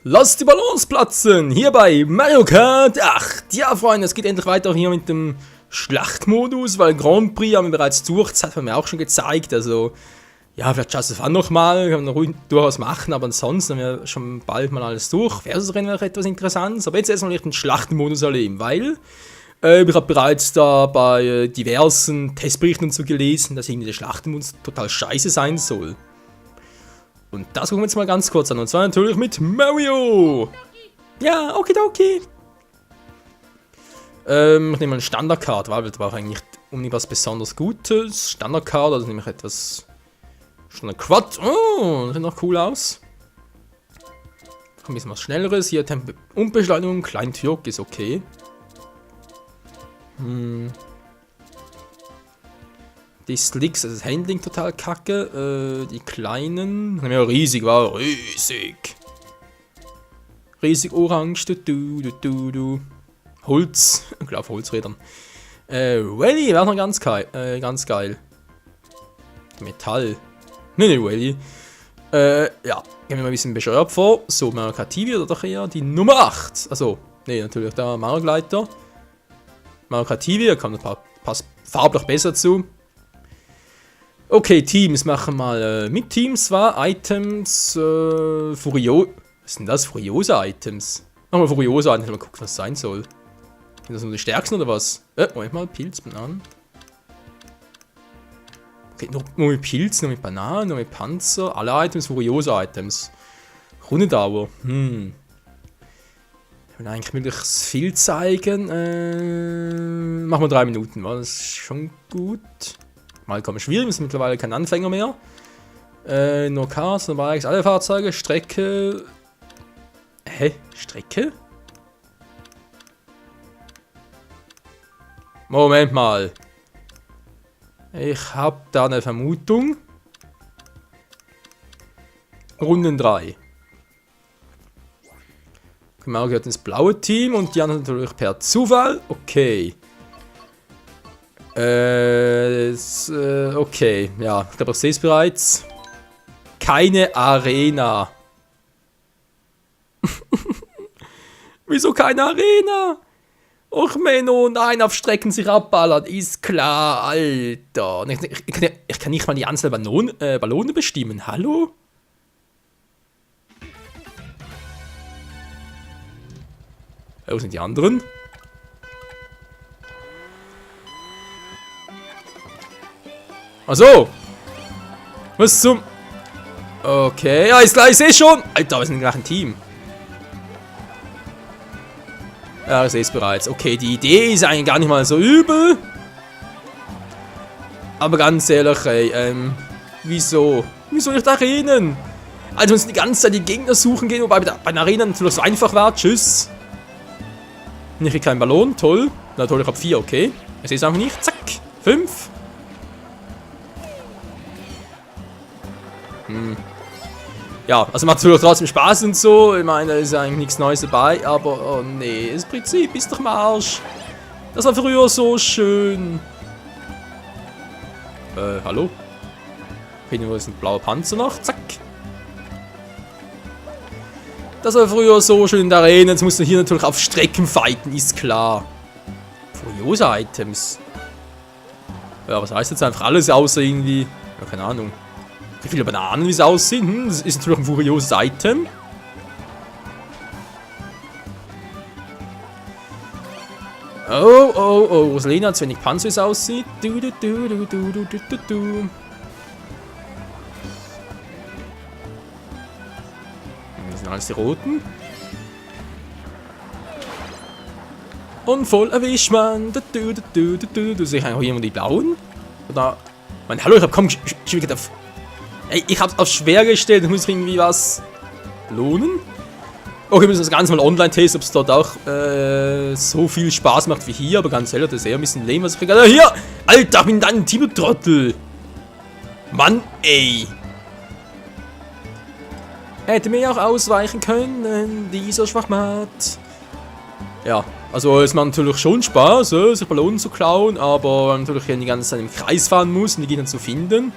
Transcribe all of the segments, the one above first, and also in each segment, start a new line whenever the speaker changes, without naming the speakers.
Lasst die Ballons platzen! Hier bei Mario Kart 8! Ja, Freunde, es geht endlich weiter hier mit dem Schlachtmodus, weil Grand Prix haben wir bereits durch, das hat man mir auch schon gezeigt, also ja, vielleicht Just of Fun nochmal, kann man ruhig durchaus machen, aber ansonsten haben wir schon bald mal alles durch. Versus-Rennen wäre etwas Interessantes, aber jetzt erstmal den Schlachtmodus erleben, weil ich habe bereits da bei diversen Testberichten so gelesen, dass irgendwie der Schlachtmodus total scheiße sein soll. Und das gucken wir jetzt mal ganz kurz an, und zwar natürlich mit Mario! Ja, okidoki! Ich nehme mal einen Standard-Card, weil das war eigentlich nicht was besonders Gutes. Standard-Card, also nehme ich etwas Standard-Quad. Oh, das sieht noch cool aus. Ein bisschen was Schnelleres. Hier Tempo und Beschleunigung, klein Türk ist okay. Die Slicks, also das Handling total kacke. Die kleinen, ja, riesig, war riesig. Riesig orange, du. Holz, ich glaube Holzrädern. Rally wäre noch ganz geil. Metall. Nee, Rally. Ja, gehen wir mal ein bisschen bescheuert vor. So, Mario Kart TV oder doch eher die Nummer 8. Also, nee, natürlich der Mario Gleiter. Mario Kart TV, da kommt passt farblich besser zu. Okay, Teams, machen mal mit Teams, war Items, Was sind das? Furiosa-Items. Machen wir Furiosa-Items, mal gucken, was sein soll. Sind das nur die stärksten oder was? Moment mal, Pilz, Bananen. Okay, nur mit Pilz, nur mit Bananen, nur mit Panzer. Alle Items, Furiosa-Items. Rundendauer, Ich will eigentlich möglichst viel zeigen. Machen wir 3 Minuten, war das ist schon gut. Mal kommen schwierig, wir sind mittlerweile kein Anfänger mehr. Nur Cars, nur Bikes, alle Fahrzeuge, Strecke. Hä? Strecke? Moment mal. Ich hab da eine Vermutung. Runden 3. Mario gehört ins blaue Team und die anderen natürlich per Zufall. Okay. Okay, ja, ich glaube, ich sehe es bereits. Keine Arena. Wieso keine Arena? Och Menno, nein, auf Strecken sich abballern, ist klar, Alter. Ich kann nicht mal die Anzahl Ballone bestimmen, hallo? Wo sind die anderen? Achso! Was zum... Okay, ja, ist klar, ich sehe schon! Alter, wir sind gleich ein Team. Ja, ich sehe es bereits. Okay, die Idee ist eigentlich gar nicht mal so übel. Aber ganz ehrlich, ey, wieso? Wieso nicht Arenen? Also uns die ganze Zeit die Gegner suchen gehen, wobei bei den Arenen natürlich so einfach war. Tschüss. Ich krieg keinen Ballon, toll. Na toll, ich hab 4, okay. Ich sehe es einfach nicht. Zack, 5. Ja, also macht natürlich trotzdem Spaß und so. Ich meine, da ist eigentlich nichts Neues dabei, aber oh nee, das Prinzip ist doch im Arsch. Das war früher so schön. Hallo? Okay, nur ist ein blauer Panzer noch. Zack. Das war früher so schön in der Arena. Jetzt musst du hier natürlich auf Strecken fighten, ist klar. Furiosa-Items. Ja, was heißt jetzt einfach alles außer irgendwie. Ja, keine Ahnung. Wie viele Bananen, wie es aussehen. Das ist natürlich ein furioses Item. Oh, Rosalina hat zu wenig Panzer, wie es aussieht. Das sind alles die roten. Und voll erwischt man. Du sehe ich eigentlich auch hier immer die blauen. Oder. Mann, hallo, ich hab kaum Schwierigkeit auf. Ey, ich hab's auf schwer gestellt, ich muss irgendwie was lohnen. Okay, wir müssen das Ganze mal online testen, ob es dort auch so viel Spaß macht wie hier, aber ganz ehrlich, das ist eher ein bisschen lame, was ich kriege. Also hier! Alter, ich bin dein Team, Trottel! Mann, ey! Hätte mir auch ausweichen können, dieser Schwachmat. Ja, also es macht natürlich schon Spaß, sich Ballonen zu klauen, aber natürlich hier die ganze Zeit im Kreis fahren muss, um die Gegner zu finden.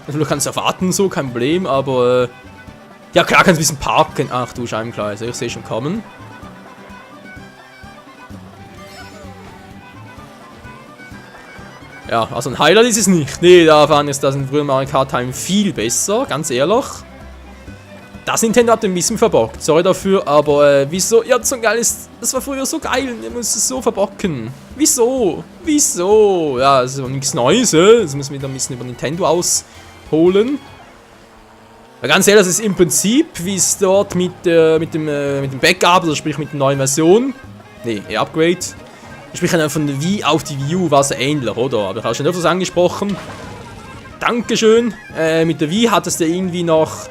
Natürlich kannst du erwarten, so, kein Problem, aber Ja, klar kannst du ein bisschen parken. Ach du Scheibenkleister, ich sehe schon kommen. Ja, also ein Highlight ist es nicht. Nee, da fand ich das in früheren Mario Kart Time viel besser, ganz ehrlich. Das Nintendo hat ein bisschen verbockt, sorry dafür, aber wieso? Ja, so geil ist, das war früher so geil, ihr müsst es so verbocken. Wieso? Wieso? Ja, das ist auch nichts Neues, das müssen wir wieder ein bisschen über Nintendo ausholen. Ja, ganz ehrlich, das ist im Prinzip, wie es dort mit dem Backup, also sprich mit der neuen Version, Upgrade, sprich von der Wii auf die Wii U war es ähnlich, oder? Aber ich habe schon öfters angesprochen. Dankeschön. Mit der Wii hattest du irgendwie noch,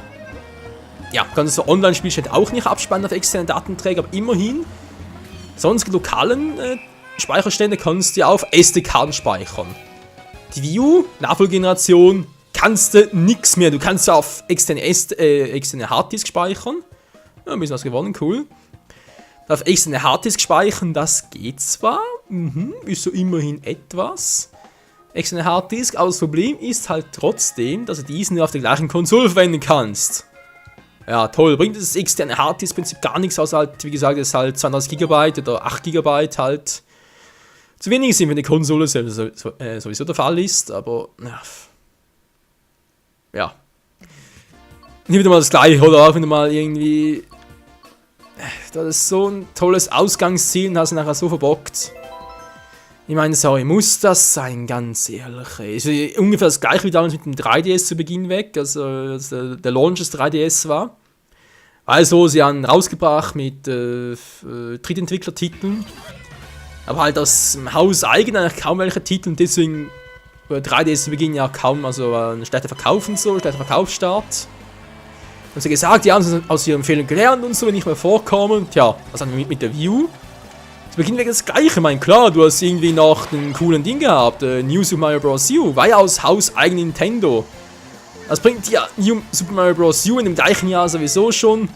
ja, kannst du Online-Spielstand auch nicht abspannen auf externen Datenträger, aber immerhin, sonst lokalen Speicherstände kannst du ja auf SD-Karten speichern. Die Wii U, Nachfolgegeneration, kannst du nichts mehr. Du kannst auf externe Harddisk speichern. Ja, ein bisschen was gewonnen, cool. Auf externe Harddisk speichern, das geht zwar. Ist so immerhin etwas. Externe Harddisk, aber das Problem ist halt trotzdem, dass du diesen auf der gleichen Konsole verwenden kannst. Ja, toll. Bringt das externe Harddisk-Prinzip gar nichts, außer halt, wie gesagt, es ist halt 32 GB oder 8 GB halt zu wenig sind, wenn die Konsole sowieso der Fall ist, aber ja. Nicht wieder mal das Gleiche, oder auch wenn du mal irgendwie das ist so ein tolles Ausgangsziel und hast du nachher so verbockt. Ich meine, sorry, muss das sein, ganz ehrlich. Ist ungefähr das gleiche wie damals mit dem 3DS zu Beginn weg, also der Launch des 3DS war. Also, sie haben rausgebracht mit Drittentwicklertiteln, aber halt aus dem Haus eigen eigentlich kaum welche Titel und deswegen 3DS zu Beginn ja kaum, also ein schlechter Verkauf und so, schlechter Verkaufsstart. Haben sie gesagt, die haben aus ihren Fehlern gelernt und so, wenn nicht mehr vorkommen. Tja, was haben wir mit der Wii U? Zu Beginn weg das Gleiche, ich meine, klar, du hast irgendwie noch einen coolen Ding gehabt, New Super Mario Bros. U, war ja aus Haus eigen Nintendo. Das bringt ja New Super Mario Bros. U in dem gleichen Jahr sowieso schon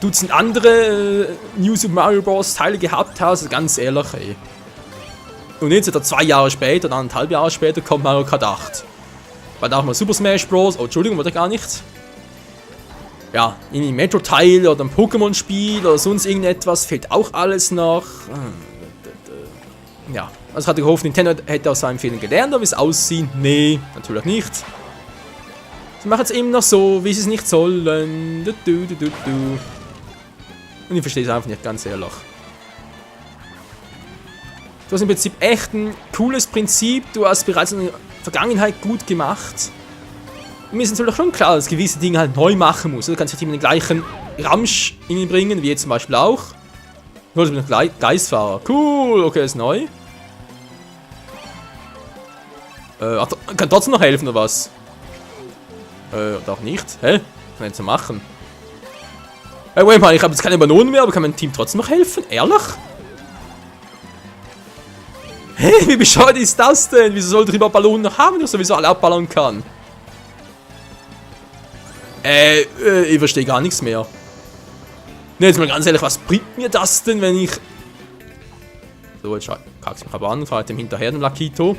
Dutzend andere New Super Mario Bros. Teile gehabt hast, also ganz ehrlich, ey. Und jetzt, 2 Jahre später, oder 1,5 Jahre später, kommt Mario Kart 8. War da auch mal Super Smash Bros. Oh, Entschuldigung, wollte gar nicht. Ja, in einem Metro-Teil oder ein Pokémon-Spiel oder sonst irgendetwas fehlt auch alles noch. Ja, also ich hatte gehofft, Nintendo hätte aus seinen Fehlern gelernt, aber wie es aussieht, nee, natürlich nicht. Sie machen es immer noch so, wie sie es nicht sollen. Und ich verstehe es einfach nicht, ganz ehrlich. Du hast im Prinzip echt ein cooles Prinzip, du hast bereits in der Vergangenheit gut gemacht. Und mir ist natürlich schon klar, dass gewisse Dinge halt neu machen muss. Du kannst nicht immer den gleichen Ramsch bringen, wie jetzt zum Beispiel auch. Nur das mit dem Geistfahrer. Cool, okay, ist neu. Kann trotzdem noch helfen, oder was? Oder auch nicht. Hä? Was kann ich jetzt noch machen? Wait mal, ich habe jetzt keine Ballone mehr, aber kann mein Team trotzdem noch helfen? Ehrlich? Hä, wie bescheuert ist das denn? Wieso sollte ich überhaupt Ballonen noch haben, wenn ich sowieso alle abballern kann? Ich verstehe gar nichts mehr. Ne, jetzt mal ganz ehrlich, was bringt mir das denn, wenn ich... So, jetzt kack's mich aber an, fahre dem hinterher, dem Lakito.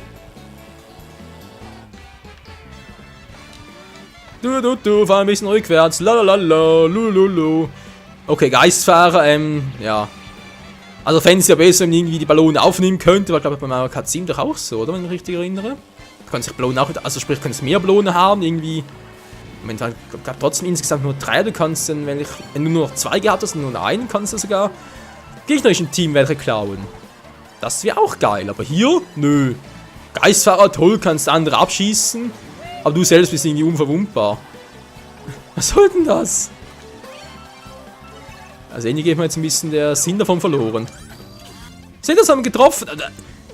Fahr ein bisschen rückwärts, lalalala, lululu. Okay, Geistfahrer, ja. Also fände es ja besser, wenn man irgendwie die Ballone aufnehmen könnte, weil, glaube ich, bei Mario Kart 7 doch auch so, oder, wenn ich mich richtig erinnere. Du kannst sich Ballonen auch, also sprich, du kannst mehr Ballonen haben, irgendwie. Moment, ich glaube trotzdem insgesamt nur 3, du kannst dann, wenn du nur noch 2 gehabt hast und nur einen, kannst du sogar gegnerischen Team welche klauen. Das wäre auch geil, aber hier, nö. Geistfahrer, toll, kannst andere abschießen, aber du selbst bist irgendwie unverwundbar. Was soll denn das? Also irgendwie geht mir jetzt ein bisschen der Sinn davon verloren. Seht ihr, das haben wir getroffen?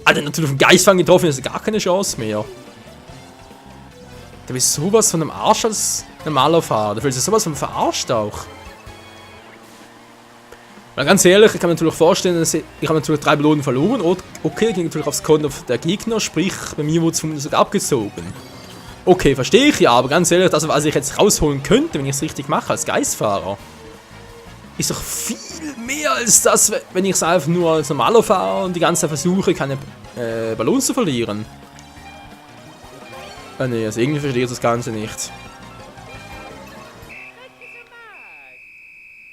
Alter, natürlich auf den Geistfang getroffen, ist gar keine Chance mehr. Da bist sowas von einem Arsch als normaler Fahrer. Da fühlst du sowas von verarscht auch. Weil ganz ehrlich, ich kann mir natürlich vorstellen, dass ich habe natürlich 3 Ballonen verloren. Okay, ging natürlich aufs Konto der Gegner, sprich, bei mir wurde es sogar abgezogen. Okay, verstehe ich ja, aber ganz ehrlich, das, was ich jetzt rausholen könnte, wenn ich es richtig mache als Geistfahrer, ist doch viel mehr als das, wenn ich es einfach nur als normaler Fahrer und die ganze Zeit versuche, keine Ballons zu verlieren. Ne, also irgendwie verstehe ich das Ganze nicht.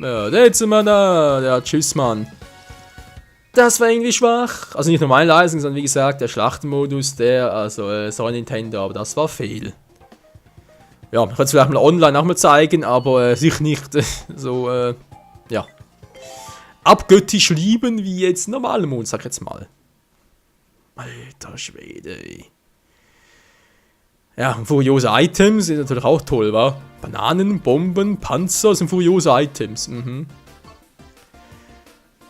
Ja, jetzt mal da. Ja, tschüss, Mann. Das war irgendwie schwach. Also nicht nur meine Leistung, sondern wie gesagt, der Schlachtenmodus, sorry Nintendo, aber das war fehl. Ja, man könnte es vielleicht mal online auch mal zeigen, aber sich nicht ja, abgöttisch lieben wie jetzt normale Mode, sag ich jetzt mal. Alter Schwede, ey. Ja, furiose Items sind natürlich auch toll, wa? Bananen, Bomben, Panzer sind furiose Items. Mhm.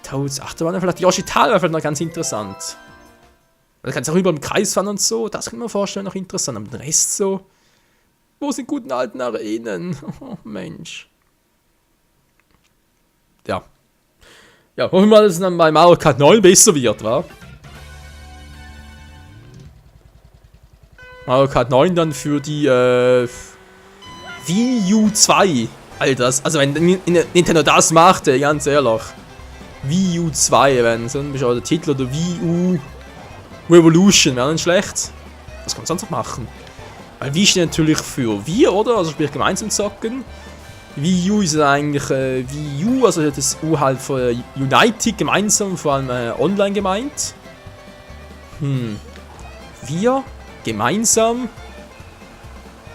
Toads Achterbahn, vielleicht Yoshi Tal wäre vielleicht noch ganz interessant. Da kannst du auch über den Kreis fahren und so, das kann man vorstellen, noch interessant. Aber den Rest so, wo sind guten alten Arenen? Oh, Mensch. Ja. Ja, hoffen wir mal, dass es dann bei Mario Kart 9 besser wird, wa? Mario Kart 9 dann für die Wii U 2. Alter, also wenn Nintendo das macht, ganz ehrlich. Wii U 2, wenn so ein der Titel oder Wii U Revolution wäre nicht schlecht. Was kann man sonst noch machen? Weil Wii steht natürlich für wir, oder? Also sprich gemeinsam zocken. Wii U ist eigentlich Wii U, also das U halt für United gemeinsam, vor allem online gemeint. Wir gemeinsam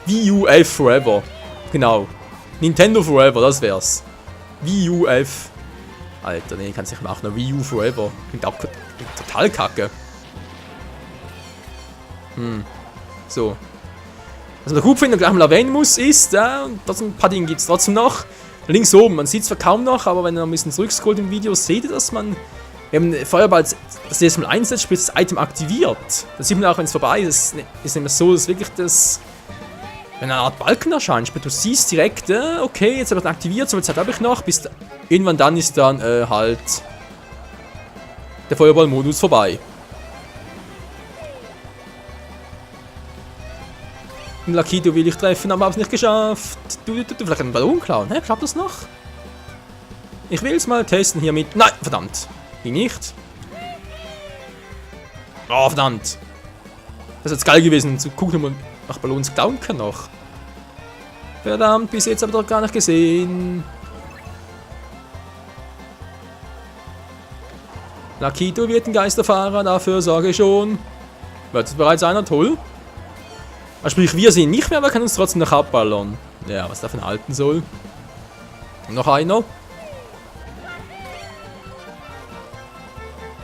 Wii U F Forever. Genau. Nintendo Forever, das wär's. Wii U F. Alter, nee, kannst du nicht machen. Wii U Forever. Klingt total kacke. So. Was man gut finde, gleich mal erwähnen muss, ist, und ein paar Dinge gibt es trotzdem noch. Links oben, man sieht es zwar kaum noch, aber wenn ihr ein bisschen zurückscrollt im Video, seht ihr, dass man, wenn man Feuerball das erste Mal einsetzt, sprich das Item aktiviert. Das sieht man auch, wenn es vorbei ist. Ist nämlich so, dass wirklich das, wenn eine Art Balken erscheint, sprich du siehst direkt, okay, jetzt habe ich ihn aktiviert, so viel Zeit habe ich noch, bis irgendwann dann ist dann halt der Feuerball-Modus vorbei. Lakito will ich treffen, aber hab's nicht geschafft. Du vielleicht einen Ballon klauen, hä? Klappt das noch? Ich will es mal testen hier mit. Nein, verdammt. Ging nicht. Oh, verdammt. Das ist jetzt geil gewesen, zu gucken, ob man nach Ballons klauen kann noch. Verdammt, bis jetzt habe ich doch gar nicht gesehen. Lakito wird ein Geisterfahrer, dafür sorge ich schon. Wird es bereits einer? Toll. Sprich, wir sehen nicht mehr, aber können uns trotzdem noch abballern. Ja, was davon halten soll. Noch einer.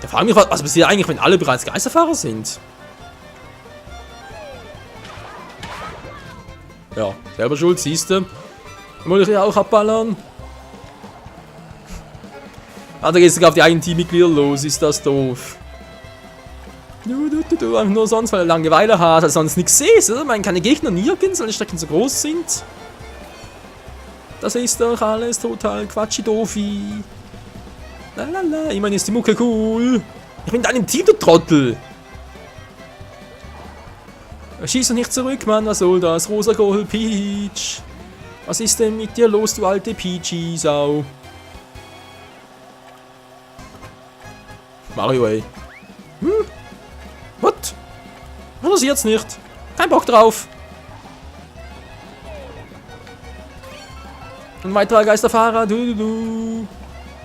Da frage ich mich, was passiert eigentlich, wenn alle bereits Geisterfahrer sind? Ja, selber schuld, siehst du. Muss ich ja auch abballern. Ah, da geht es sogar auf die eigenen Teammitglieder los, ist das doof. Du, einfach nur sonst, weil er Langeweile hat, also sonst nichts siehst, oder? Ich meine, keine Gegner nirgends, weil die Strecken so groß sind. Das ist doch alles total quatschi-doofi. Lalala, ich meine, ist die Mucke cool. Ich bin deinem Team, du Trottel. Schieß doch nicht zurück, Mann, was soll das? Rosa Gold Peach. Was ist denn mit dir los, du alte Peachy-Sau? Mario, ey. What? Passiert's nicht. Kein Bock drauf. Ein weiterer Geisterfahrer.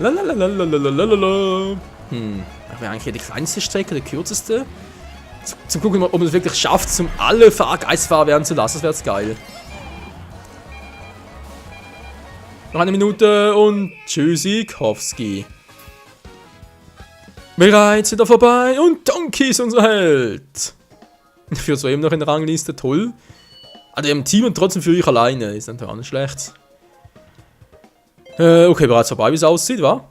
Lalalalalalalalalala. Das wäre eigentlich die kleinste Strecke, die kürzeste. Zum gucken, ob man es wirklich schafft, zum alle Geisterfahrer werden zu lassen. Das wäre jetzt geil. Noch eine Minute und Tschüssikowski. Bereits wieder vorbei und Donkey ist unser Held. Für so eben noch in der Rangliste, toll. Also im Team und trotzdem für ich alleine, ist natürlich auch nicht schlecht. Okay, bereits vorbei, wie es aussieht, wa?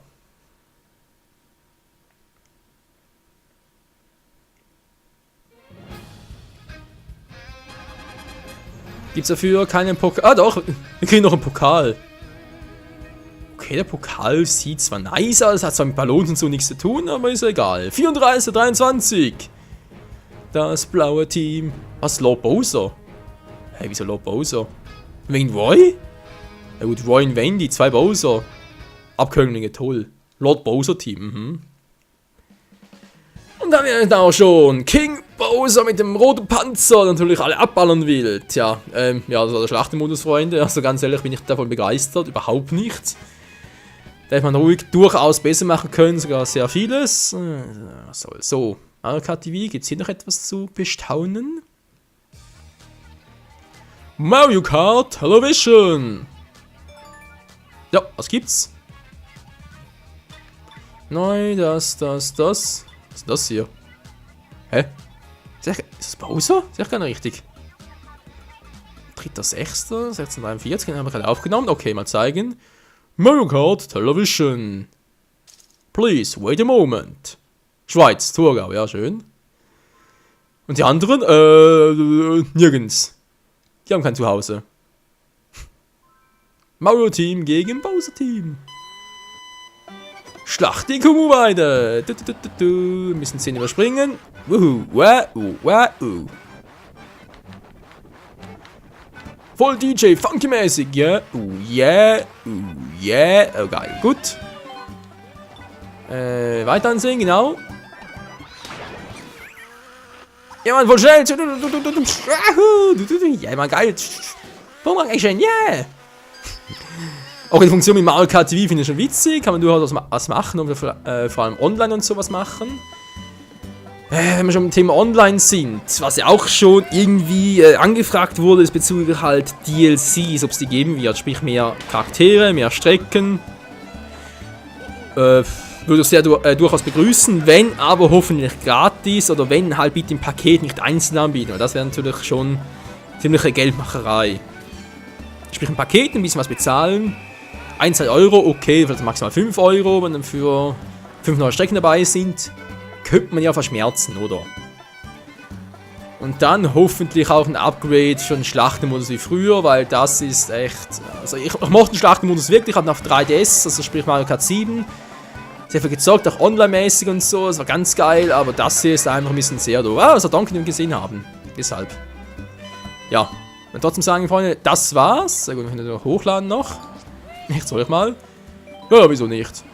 Gibt's dafür keinen Pokal? Ah doch, wir kriegen noch einen Pokal. Okay, der Pokal sieht zwar nice aus, hat zwar mit Ballonen und so nichts zu tun, aber ist egal. 34, 23. Das blaue Team. Was, Lord Bowser? Hey, wieso Lord Bowser? Wegen Roy? Ja gut, Roy und Wendy, zwei Bowser. Abkömmlinge, toll. Lord Bowser Team, Und dann wäre da auch schon King Bowser mit dem roten Panzer, der natürlich alle abballern will. Tja, ja, das war der Schlachtenmodus, Freunde. Also ganz ehrlich bin ich davon begeistert, überhaupt nicht. Da hätte man ruhig durchaus besser machen können, sogar sehr vieles. Was soll so? Mario Kart TV, gibt es hier noch etwas zu bestaunen? Mario Kart Television! Ja, was gibt's? Neu, das. Was ist das hier? Hä? Ist das Bowser? Ist das gar nicht richtig. 3.6. 1643, den haben wir gerade aufgenommen. Okay, mal zeigen. Mario Kart Television. Please, wait a moment. Schweiz, Thurgau, ja, schön. Und die anderen? Nirgends. Die haben kein Zuhause. Mario Team gegen Bowser Team. Schlacht die Kumu weiter. Wir müssen 10 überspringen. Wuhu, wahoo. Voll DJ, funky-mäßig, ja. Yeah. Oh, geil, gut. Weiter ansehen, genau. Ja, Mann, voll schnell. Ja, Mann, geil. Bumerang Action, yeah. Auch die Funktion mit Mario Kart TV finde ich schon witzig. Kann man durchaus was machen und vor allem online und sowas machen. Wenn wir schon beim Thema Online sind, was ja auch schon irgendwie angefragt wurde, ist bezüglich halt DLCs, ob es die geben wird. Sprich mehr Charaktere, mehr Strecken. Würde ich sehr durchaus begrüßen, wenn aber hoffentlich gratis oder wenn halt bitte im Paket nicht einzeln anbieten. Weil das wäre natürlich schon ziemliche Geldmacherei. Sprich ein Paket, ein bisschen was bezahlen. 1, 2 Euro, okay, vielleicht maximal 5 Euro, wenn dann für 5 neue Strecken dabei sind. Könnte man ja verschmerzen, oder? Und dann hoffentlich auch ein Upgrade für den Schlachtenmodus wie früher, weil das ist echt... Also ich mochte den Schlachtenmodus wirklich, hatten auf 3DS, also sprich Mario Kart 7. Sehr viel gezockt, auch online-mäßig und so, es war ganz geil, aber das hier ist einfach ein bisschen sehr doof. Ah, also danke, dass wir gesehen haben. Deshalb. Ja, und trotzdem sagen, Freunde, das war's. Sehr gut, wir können hochladen noch. Nicht, soll ich mal? Ja, wieso nicht?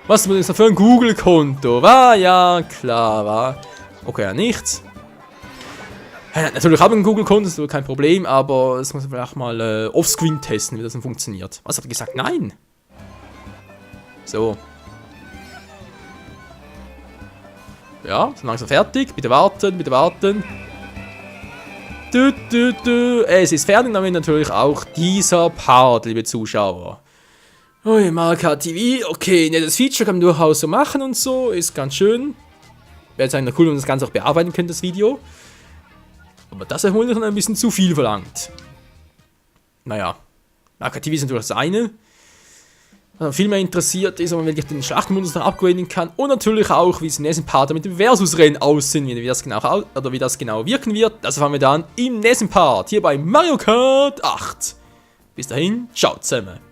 Was ist das für ein Google-Konto? War ja klar, war. Okay, ja nichts. Natürlich habe ich ein Google-Konto, das ist kein Problem, aber das muss man vielleicht mal offscreen testen, wie das dann funktioniert. Was hat er gesagt? Nein! So. Ja, sind langsam fertig. Bitte warten, bitte warten. Es ist fertig, damit natürlich auch dieser Part, liebe Zuschauer. Oh, Mario Kart TV, okay, das Feature kann man durchaus so machen und so, ist ganz schön. Wäre jetzt eigentlich cool, wenn man das Ganze auch bearbeiten könnte, das Video. Aber das ist wohl noch ein bisschen zu viel verlangt. Naja, Mario Kart TV ist natürlich das eine. Was viel mehr interessiert ist, ob man wirklich den Schlachtenmodus noch upgraden kann. Und natürlich auch, wie es im nächsten Part mit dem Versus-Rennen aussehen wird, wie das genau wirken wird. Das erfahren wir dann im nächsten Part, hier bei Mario Kart 8. Bis dahin, ciao zusammen.